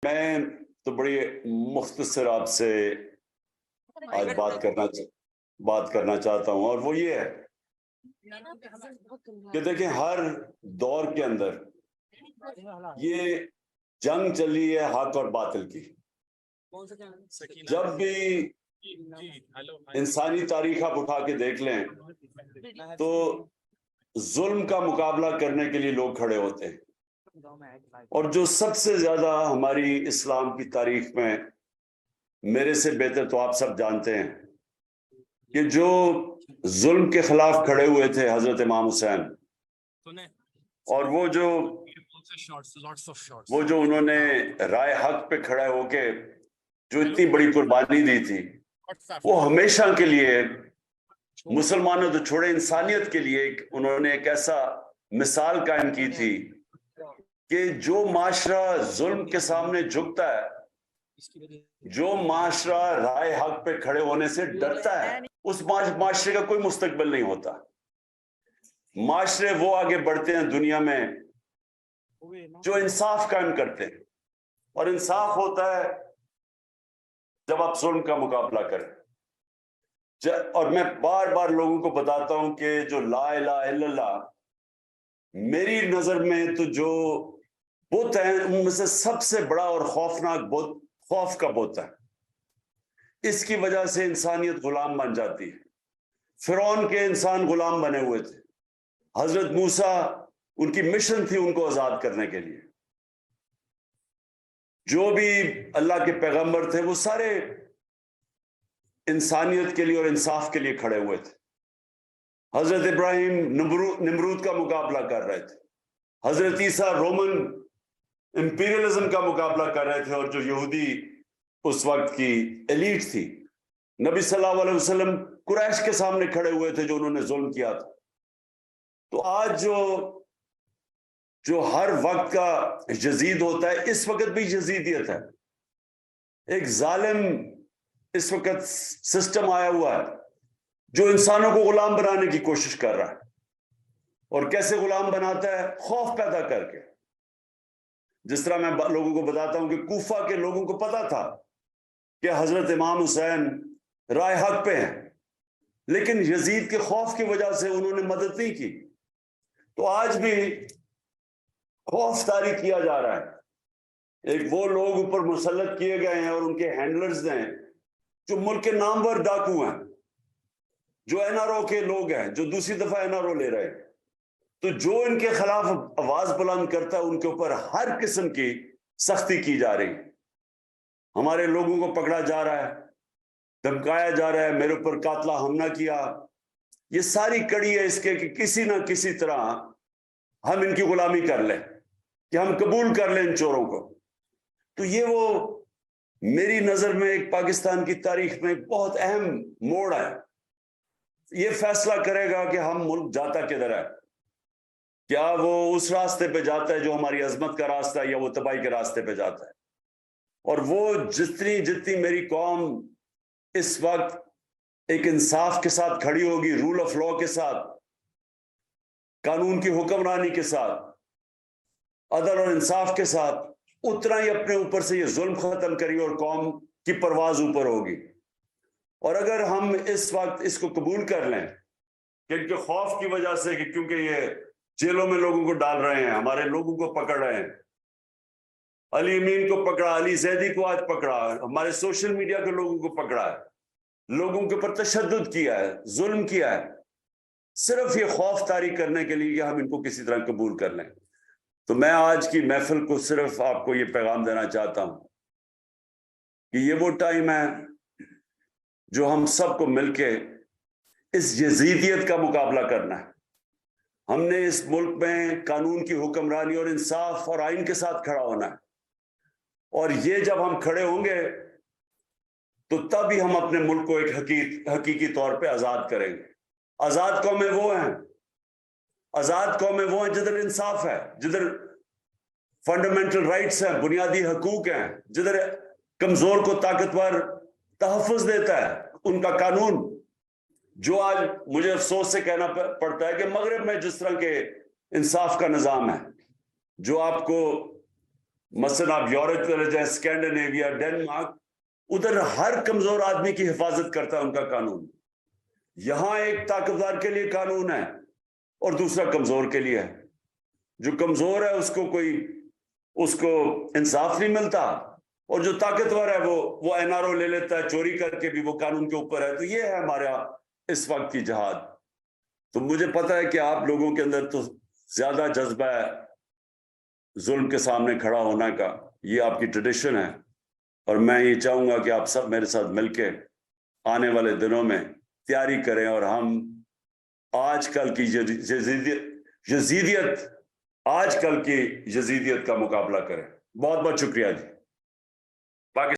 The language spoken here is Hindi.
मैं तो बड़ी मुख्तसर आपसे आज बात करना चाहता हूं, और वो ये है कि देखिए, हर दौर के अंदर ये जंग चली है हक और बातिल की। जब भी इंसानी तारीख आप उठा के देख लें तो जुल्म का मुकाबला करने के लिए लोग खड़े होते हैं, और जो सबसे ज्यादा हमारी इस्लाम की तारीख में, मेरे से बेहतर तो आप सब जानते हैं कि जो जुल्म के खिलाफ खड़े हुए थे हजरत इमाम हुसैन, और वो जो उन्होंने राय हक पे खड़ा होके जो इतनी बड़ी कुर्बानी दी थी, वो हमेशा के लिए मुसलमानों तो छोड़े इंसानियत के लिए उन्होंने एक ऐसा मिसाल कायम की थी कि जो माशरा जुल्म के सामने झुकता है, जो माशरा राय हक पे खड़े होने से डरता है, उस माशरे का कोई मुस्तकबिल नहीं होता। माशरे वो आगे बढ़ते हैं दुनिया में जो इंसाफ कायम करते हैं, और इंसाफ होता है जब आप जुल्म का मुकाबला करें। और मैं बार बार लोगों को बताता हूं कि जो ला इलाहा इल्लल्लाह, मेरी नजर में तो जो बुत है उनमें से सबसे बड़ा और खौफनाक बुत खौफ का बुत है। इसकी वजह से इंसानियत गुलाम बन जाती है। फिरौन के इंसान गुलाम बने हुए थे, हजरत मूसा उनकी मिशन थी उनको आजाद करने के लिए। जो भी अल्लाह के पैगंबर थे वो सारे इंसानियत के लिए और इंसाफ के लिए खड़े हुए थे। हजरत इब्राहिम निमरूद का मुकाबला कर रहे थे, हजरत ईसा रोमन इंपीरियलिज्म का मुकाबला कर रहे थे, और जो यहूदी उस वक्त की एलीट थी, नबी सल्लल्लाहु अलैहि वसल्लम कुरैश के सामने खड़े हुए थे जो उन्होंने जुल्म किया था। तो आज जो हर वक्त का यजीद होता है, इस वक्त भी यजीदियत है। एक जालिम इस वक्त सिस्टम आया हुआ है जो इंसानों को गुलाम बनाने की कोशिश कर रहा है। और कैसे गुलाम बनाता है? खौफ पैदा करके। जिस तरह मैं लोगों को बताता हूं कि कूफा के लोगों को पता था कि हजरत इमाम हुसैन राय हक पे हैं, लेकिन यजीद के खौफ की वजह से उन्होंने मदद नहीं की। तो आज भी खौफ तारी किया जा रहा है। एक वो लोग ऊपर मुसल्लत किए गए हैं और उनके हैंडलर्स हैं जो मुल्क के नामवर डाकू हैं, जो एनआरओ के लोग हैं, जो दूसरी दफा एनआरओ ले रहे हैं। तो जो इनके खिलाफ आवाज बुलंद करता है उनके ऊपर हर किस्म की सख्ती की जा रही है। हमारे लोगों को पकड़ा जा रहा है, धमकाया जा रहा है, मेरे ऊपर कातला हमला किया। ये सारी कड़ी है इसके कि किसी ना किसी तरह हम इनकी गुलामी कर लें, कि हम कबूल कर लें इन चोरों को। तो ये वो मेरी नजर में एक पाकिस्तान की तारीख में एक बहुत अहम मोड़ है। ये फैसला करेगा कि हम मुल्क जाता किधर है। क्या वो उस रास्ते पे जाता है जो हमारी अजमत का रास्ता है, या वो तबाही के रास्ते पे जाता है। और वो जितनी मेरी कौम इस वक्त एक इंसाफ के साथ खड़ी होगी, रूल ऑफ लॉ के साथ, कानून की हुक्मरानी के साथ, अदल और इंसाफ के साथ, उतना ही अपने ऊपर से ये जुल्म खत्म करिए और कौम की परवाज ऊपर होगी। और अगर हम इस वक्त इसको कबूल कर लें कि इनके खौफ की वजह से, कि क्योंकि ये जेलों में लोगों को डाल रहे हैं, हमारे लोगों को पकड़ रहे हैं, अली अमीन को पकड़ा, अली जैदी को आज पकड़ा, हमारे सोशल मीडिया के लोगों को पकड़ा है, लोगों के ऊपर तशद्दुद किया है, जुल्म किया है, सिर्फ ये खौफ तारी करने के लिए कि हम इनको किसी तरह कबूल कर लें। तो मैं आज की महफिल को सिर्फ आपको ये पैगाम देना चाहता हूं कि ये वो टाइम है जो हम सबको मिलके इस यजीदियत का मुकाबला करना है। हमने इस मुल्क में कानून की हुक्मरानी और इंसाफ और आइन के साथ खड़ा होना है, और ये जब हम खड़े होंगे तो तब ही हम अपने मुल्क को एक हकीकी तौर पे आजाद करेंगे। आजाद कौमें वो हैं, आजाद कौमें वो हैं जिधर इंसाफ है, जिधर फंडामेंटल राइट्स हैं, बुनियादी हकूक हैं, जिधर कमजोर को ताकतवर तहफ़्फ़ुज़ देता है उनका कानून। जो आज मुझे अफसोस से कहना पड़ता है कि मगरब में जिस तरह के इंसाफ का निज़ाम है, जो आपको मसलन आप यूरोप चले जाए, स्कैंडिनेविया, डेनमार्क, उधर हर कमजोर आदमी की हिफाजत करता है उनका कानून। यहां एक ताकतवर के लिए कानून है और दूसरा कमजोर के लिए है। जो कमजोर है उसको इंसाफ नहीं मिलता, और जो ताकतवर है वो एनआरओ ले लेता है, चोरी करके भी वो कानून के ऊपर है। तो ये है हमारा इस वक्त की जहाद। तो मुझे पता है कि आप लोगों के अंदर तो ज्यादा जज्बा है जुल्म के सामने खड़ा होने का, ये आपकी ट्रेडिशन है, और मैं ये चाहूंगा कि आप सब मेरे साथ मिलके आने वाले दिनों में तैयारी करें और हम आजकल की यजीदियत का मुकाबला करें। बहुत बहुत शुक्रिया जी।